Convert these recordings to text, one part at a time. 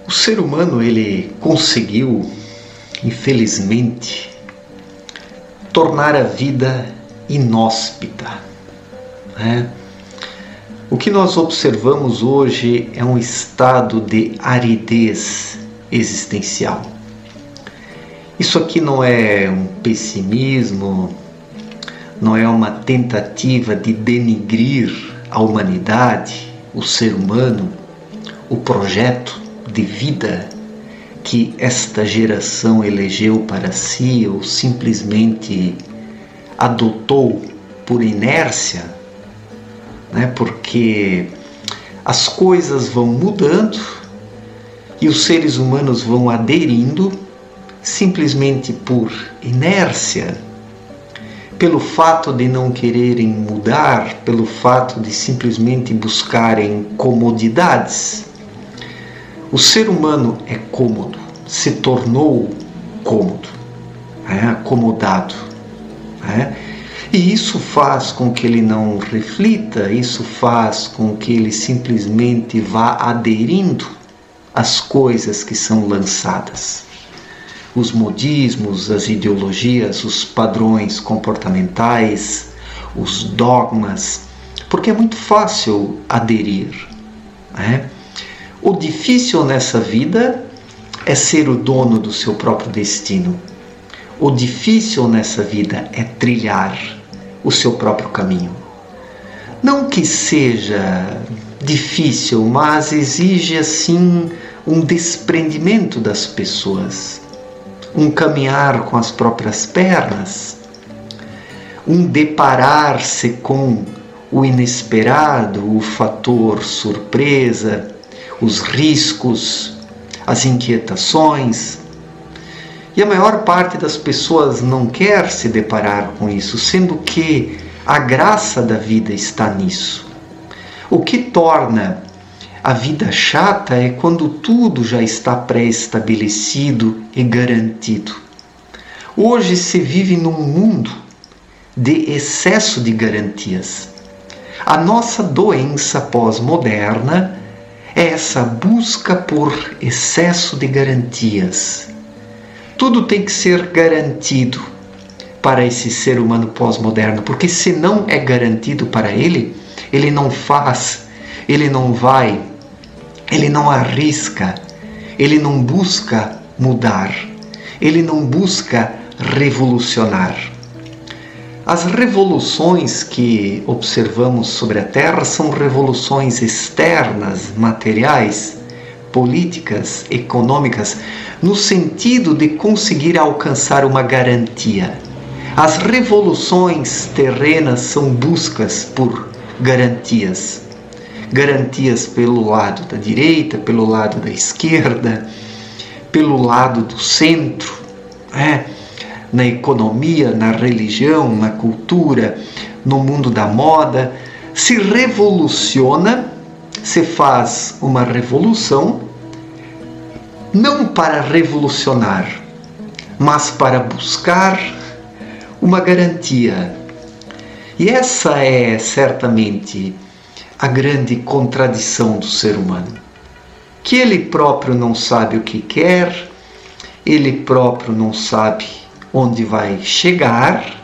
O ser humano, ele conseguiu, infelizmente, tornar a vida inóspita, né? O que nós observamos hoje é um estado de aridez existencial. Isso aqui não é um pessimismo, não é uma tentativa de denigrir a humanidade, o ser humano, o projeto de vida que esta geração elegeu para si ou simplesmente adotou por inércia, né? Porque as coisas vão mudando e os seres humanos vão aderindo simplesmente por inércia, pelo fato de não quererem mudar, pelo fato de simplesmente buscarem comodidades. O ser humano é cômodo, se tornou cômodo, acomodado, e isso faz com que ele não reflita, isso faz com que ele simplesmente vá aderindo às coisas que são lançadas. Os modismos, as ideologias, os padrões comportamentais, os dogmas, porque é muito fácil aderir, O difícil nessa vida é ser o dono do seu próprio destino. O difícil nessa vida é trilhar o seu próprio caminho. Não que seja difícil, mas exige assim um desprendimento das pessoas, um caminhar com as próprias pernas, um deparar-se com o inesperado, o fator surpresa, os riscos, as inquietações. E a maior parte das pessoas não quer se deparar com isso, sendo que a graça da vida está nisso. O que torna a vida chata é quando tudo já está pré-estabelecido e garantido. Hoje se vive num mundo de excesso de garantias. A nossa doença pós-moderna é essa busca por excesso de garantias. Tudo tem que ser garantido para esse ser humano pós-moderno, porque se não é garantido para ele, ele não faz, ele não vai, ele não arrisca, ele não busca mudar, ele não busca revolucionar. As revoluções que observamos sobre a Terra são revoluções externas, materiais, políticas, econômicas, no sentido de conseguir alcançar uma garantia. As revoluções terrenas são buscas por garantias. Garantias pelo lado da direita, pelo lado da esquerda, pelo lado do centro, na economia, na religião, na cultura, no mundo da moda. Se revoluciona, se faz uma revolução, não para revolucionar, mas para buscar uma garantia. E essa é certamente a grande contradição do ser humano, que ele próprio não sabe o que quer, ele próprio não sabe onde vai chegar,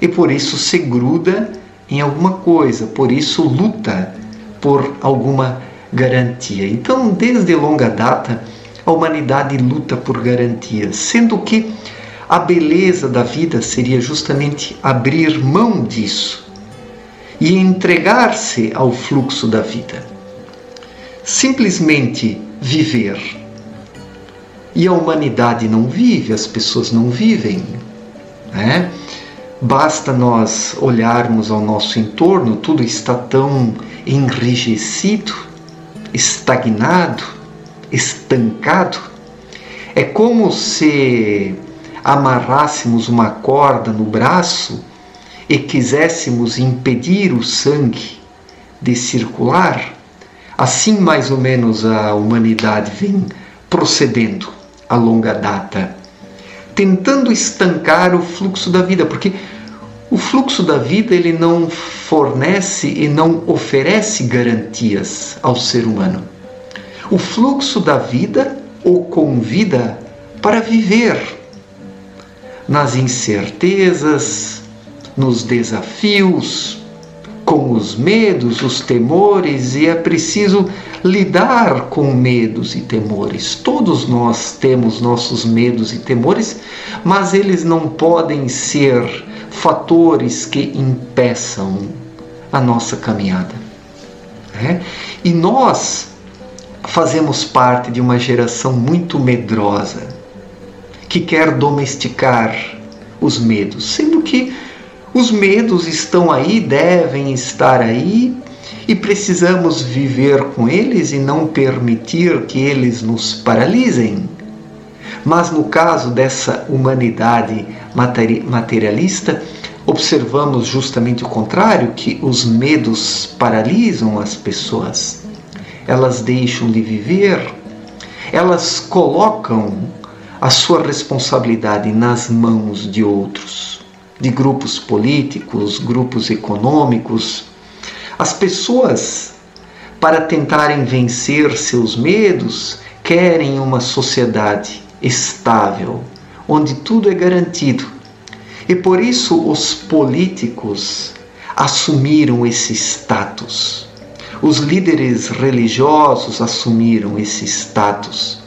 e por isso se gruda em alguma coisa, por isso luta por alguma garantia. Então, desde longa data, a humanidade luta por garantias, sendo que a beleza da vida seria justamente abrir mão disso e entregar-se ao fluxo da vida. Simplesmente viver. E a humanidade não vive, as pessoas não vivem, Basta nós olharmos ao nosso entorno, tudo está tão enrijecido, estagnado, estancado. É como se amarrássemos uma corda no braço e quiséssemos impedir o sangue de circular. Assim, mais ou menos, a humanidade vem procedendo a longa data, tentando estancar o fluxo da vida, porque O fluxo da vida ele não fornece e não oferece garantias ao ser humano. O fluxo da vida o convida para viver nas incertezas, nos desafios, com os medos, os temores, e é preciso lidar com medos e temores. Todos nós temos nossos medos e temores, mas eles não podem ser fatores que impeçam a nossa caminhada. E nós fazemos parte de uma geração muito medrosa, que quer domesticar os medos, sendo que os medos estão aí, devem estar aí, e precisamos viver com eles e não permitir que eles nos paralisem. Mas no caso dessa humanidade materialista, observamos justamente o contrário, que os medos paralisam as pessoas. Elas deixam de viver, elas colocam a sua responsabilidade nas mãos de outros, de grupos políticos, grupos econômicos. As pessoas, para tentarem vencer seus medos, querem uma sociedade estável, onde tudo é garantido. E por isso os políticos assumiram esse status. Os líderes religiosos assumiram esse status.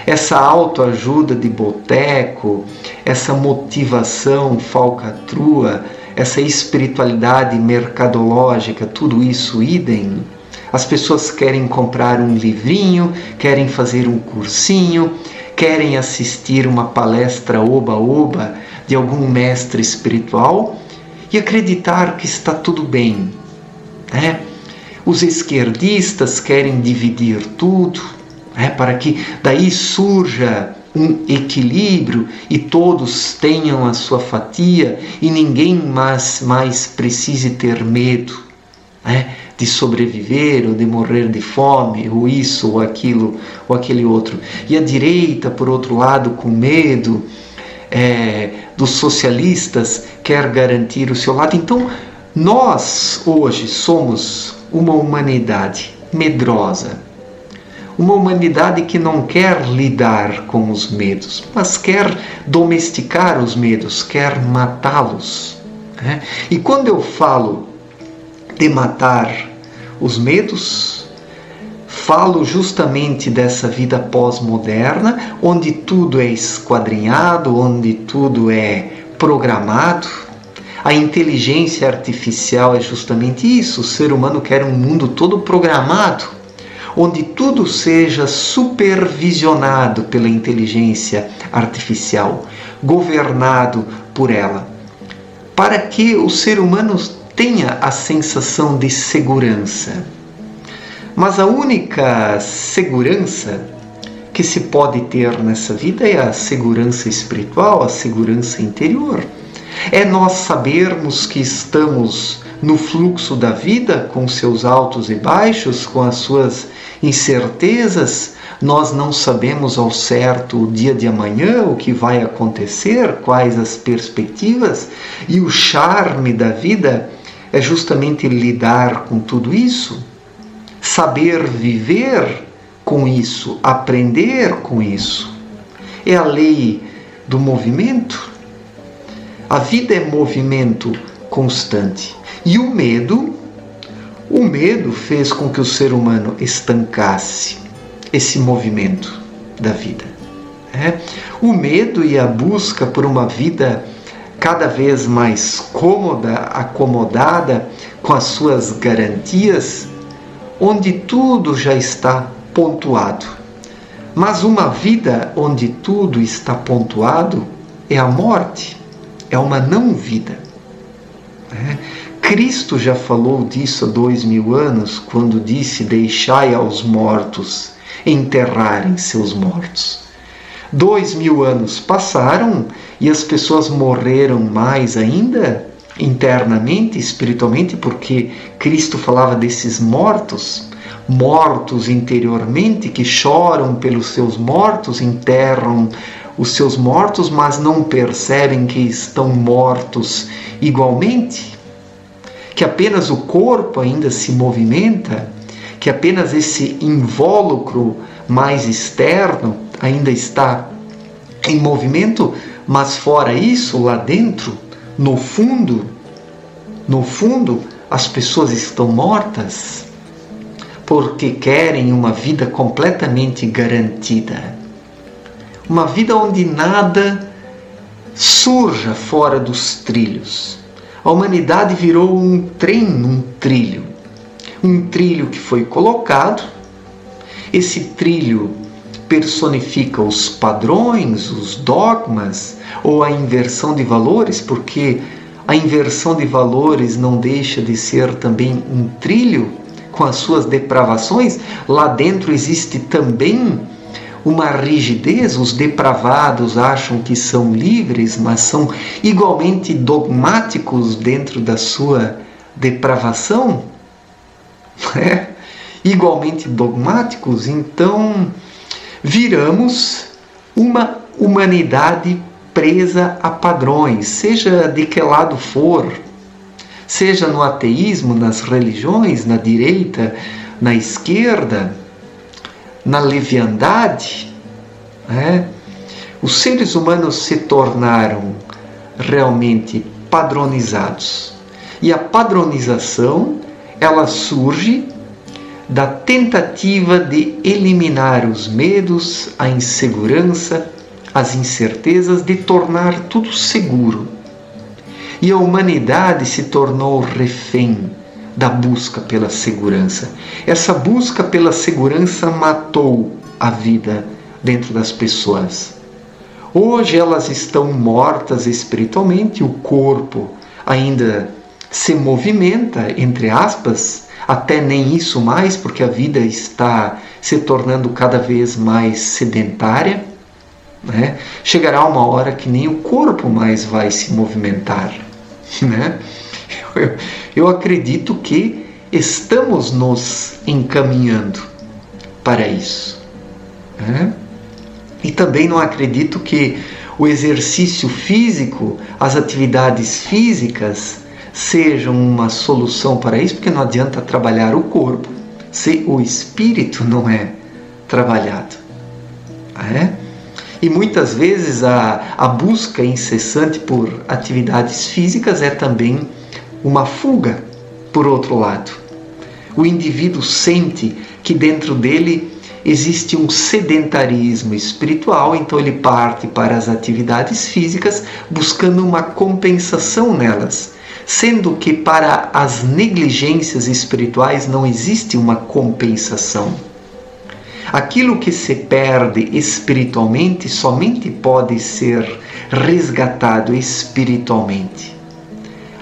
Essa autoajuda de boteco, essa motivação falcatrua, essa espiritualidade mercadológica, tudo isso idem. As pessoas querem comprar um livrinho, querem fazer um cursinho, querem assistir uma palestra oba-oba de algum mestre espiritual e acreditar que está tudo bem. Os esquerdistas querem dividir tudo, para que daí surja um equilíbrio e todos tenham a sua fatia e ninguém mais precise ter medo de sobreviver ou de morrer de fome, ou isso, ou aquilo, ou aquele outro. E a direita, por outro lado, com medo dos socialistas, quer garantir o seu lado. Então, nós hoje somos uma humanidade medrosa, uma humanidade que não quer lidar com os medos, mas quer domesticar os medos, quer matá-los. E quando eu falo de matar os medos, falo justamente dessa vida pós-moderna, onde tudo é esquadrinhado, onde tudo é programado. A inteligência artificial é justamente isso. O ser humano quer um mundo todo programado, onde tudo seja supervisionado pela inteligência artificial, governado por ela, para que o ser humano tenha a sensação de segurança. Mas a única segurança que se pode ter nessa vida é a segurança espiritual, a segurança interior. É nós sabermos que estamos no fluxo da vida, com seus altos e baixos, com as suas incertezas. Nós não sabemos ao certo o dia de amanhã, o que vai acontecer, quais as perspectivas, e o charme da vida é justamente lidar com tudo isso, saber viver com isso, aprender com isso. É a lei do movimento. A vida é movimento constante. E o medo fez com que o ser humano estancasse esse movimento da vida. O medo e a busca por uma vida cada vez mais cômoda, acomodada, com as suas garantias, onde tudo já está pontuado. Mas uma vida onde tudo está pontuado é a morte, é uma não-vida. Cristo já falou disso há 2000 anos, quando disse: deixai aos mortos enterrarem seus mortos. 2000 anos passaram e as pessoas morreram mais ainda, internamente, espiritualmente, porque Cristo falava desses mortos interiormente, que choram pelos seus mortos, enterram os seus mortos, mas não percebem que estão mortos igualmente? Que apenas o corpo ainda se movimenta? Que apenas esse invólucro mais externo ainda está em movimento? Mas fora isso, lá dentro, no fundo, as pessoas estão mortas porque querem uma vida completamente garantida. Uma vida onde nada surja fora dos trilhos. A humanidade virou um trem num trilho. Um trilho que foi colocado. Esse trilho personifica os padrões, os dogmas ou a inversão de valores, porque a inversão de valores não deixa de ser também um trilho com as suas depravações. Lá dentro existe também uma rigidez. Os depravados acham que são livres, mas são igualmente dogmáticos dentro da sua depravação. Igualmente dogmáticos. Então, viramos uma humanidade presa a padrões, seja de que lado for, seja no ateísmo, nas religiões, na direita, na esquerda, na leviandade. Os seres humanos se tornaram realmente padronizados. E a padronização, ela surge da tentativa de eliminar os medos, a insegurança, as incertezas, de tornar tudo seguro. E a humanidade se tornou refém da busca pela segurança. Essa busca pela segurança matou a vida dentro das pessoas. Hoje elas estão mortas espiritualmente, o corpo ainda se movimenta, entre aspas, até nem isso mais, porque a vida está se tornando cada vez mais sedentária. Chegará uma hora que nem o corpo mais vai se movimentar. Eu acredito que estamos nos encaminhando para isso. E também não acredito que o exercício físico, as atividades físicas, sejam uma solução para isso, porque não adianta trabalhar o corpo se o espírito não é trabalhado. E muitas vezes a busca incessante por atividades físicas é também uma fuga, por outro lado. O indivíduo sente que dentro dele existe um sedentarismo espiritual, então ele parte para as atividades físicas buscando uma compensação nelas, sendo que para as negligências espirituais não existe uma compensação. Aquilo que se perde espiritualmente somente pode ser resgatado espiritualmente,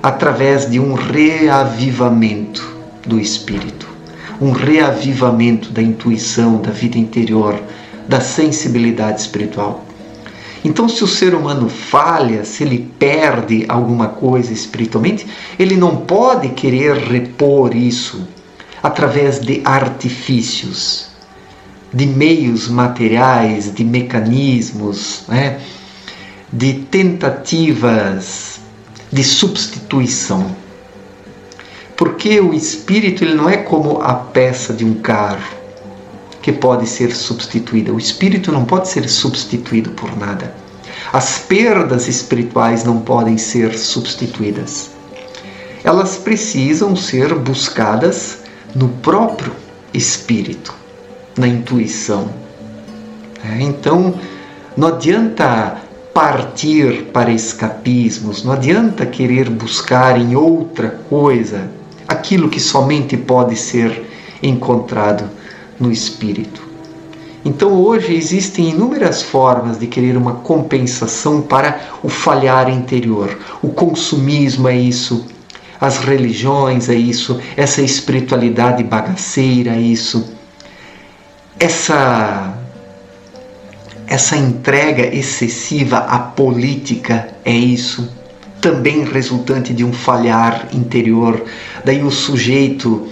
através de um reavivamento do espírito, um reavivamento da intuição, da vida interior, da sensibilidade espiritual. Então, se o ser humano falha, se ele perde alguma coisa espiritualmente, ele não pode querer repor isso através de artifícios, de meios materiais, de mecanismos, de tentativas de substituição. Porque o espírito ele não é como a peça de um carro que pode ser substituída. O espírito não pode ser substituído por nada. As perdas espirituais não podem ser substituídas. Elas precisam ser buscadas no próprio espírito, na intuição. Então, não adianta partir para escapismos, não adianta querer buscar em outra coisa aquilo que somente pode ser encontrado no espírito. Então, hoje existem inúmeras formas de querer uma compensação para o falhar interior. O consumismo é isso, as religiões é isso, essa espiritualidade bagaceira é isso. Essa entrega excessiva à política é isso, também resultante de um falhar interior. Daí o sujeito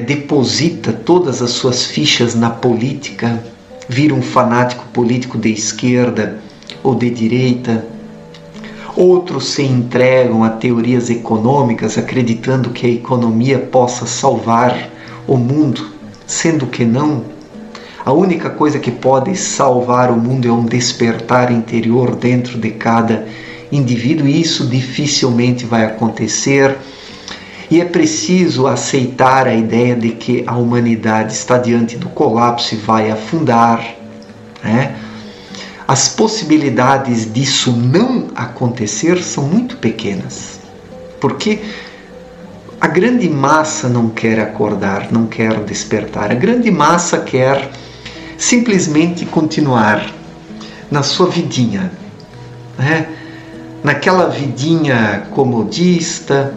deposita todas as suas fichas na política, vira um fanático político de esquerda ou de direita. Outros se entregam a teorias econômicas, acreditando que a economia possa salvar o mundo, sendo que não. A única coisa que pode salvar o mundo é um despertar interior dentro de cada indivíduo, e isso dificilmente vai acontecer. E é preciso aceitar a ideia de que a humanidade está diante do colapso e vai afundar, né? As possibilidades disso não acontecer são muito pequenas, porque a grande massa não quer acordar, não quer despertar. A grande massa quer simplesmente continuar na sua vidinha, né? Naquela vidinha comodista,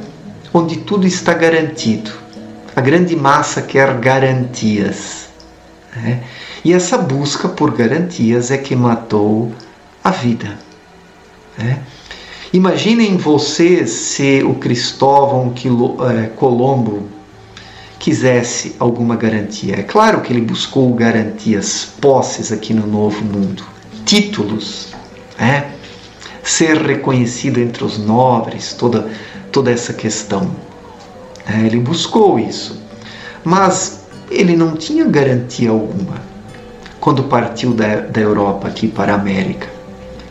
onde tudo está garantido. A grande massa quer garantias, né? E essa busca por garantias é que matou a vida, né? Imaginem vocês se o Cristóvão Colombo quisesse alguma garantia. É claro que ele buscou garantias, posses aqui no Novo Mundo, títulos, né? Ser reconhecido entre os nobres, toda essa questão. Ele buscou isso, mas ele não tinha garantia alguma quando partiu da Europa aqui para a América.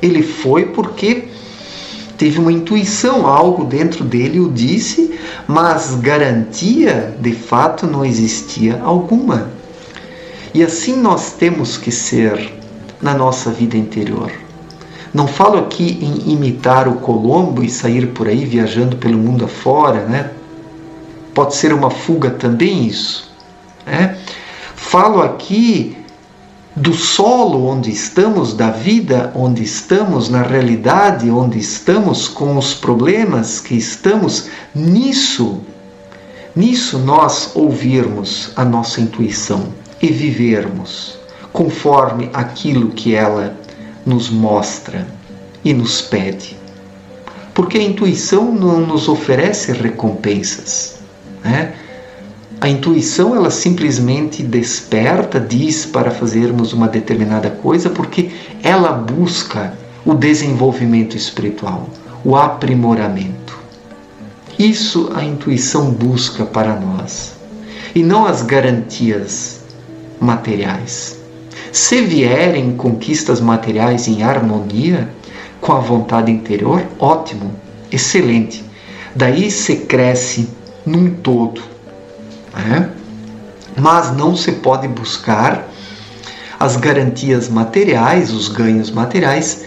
Ele foi porque teve uma intuição, algo dentro dele o disse, mas garantia de fato não existia alguma. E assim nós temos que ser na nossa vida interior. Não falo aqui em imitar o Colombo e sair por aí viajando pelo mundo afora, né? Pode ser uma fuga também isso, né? Falo aqui do solo onde estamos, da vida onde estamos, na realidade onde estamos, com os problemas que estamos, nisso nós ouvirmos a nossa intuição e vivermos conforme aquilo que ela nos mostra e nos pede. Porque a intuição não nos oferece recompensas, né? A intuição, ela simplesmente desperta, diz para fazermos uma determinada coisa, porque ela busca o desenvolvimento espiritual, o aprimoramento. Isso a intuição busca para nós, e não as garantias materiais. Se vierem conquistas materiais em harmonia com a vontade interior, ótimo, excelente. Daí se cresce num todo. Mas não se pode buscar as garantias materiais, os ganhos materiais,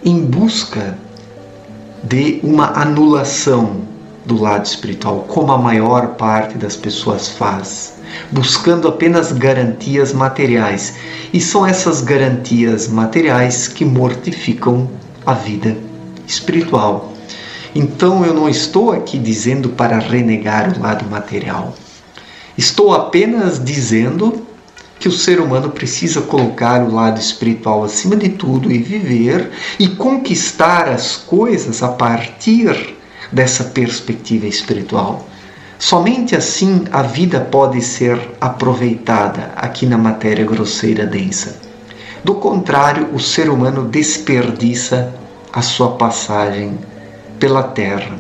em busca de uma anulação do lado espiritual, como a maior parte das pessoas faz, buscando apenas garantias materiais. E são essas garantias materiais que mortificam a vida espiritual. Então eu não estou aqui dizendo para renegar o lado material. Estou apenas dizendo que o ser humano precisa colocar o lado espiritual acima de tudo e viver e conquistar as coisas a partir dessa perspectiva espiritual. Somente assim a vida pode ser aproveitada aqui na matéria grosseira densa. Do contrário, o ser humano desperdiça a sua passagem pela Terra,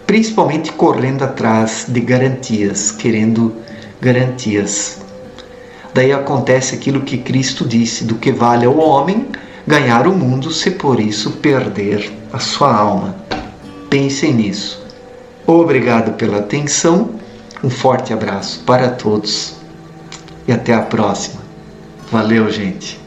principalmente correndo atrás de garantias, querendo garantias. Daí acontece aquilo que Cristo disse: do que vale ao homem ganhar o mundo, se por isso perder a sua alma. Pensem nisso. Obrigado pela atenção, um forte abraço para todos e até a próxima. Valeu, gente!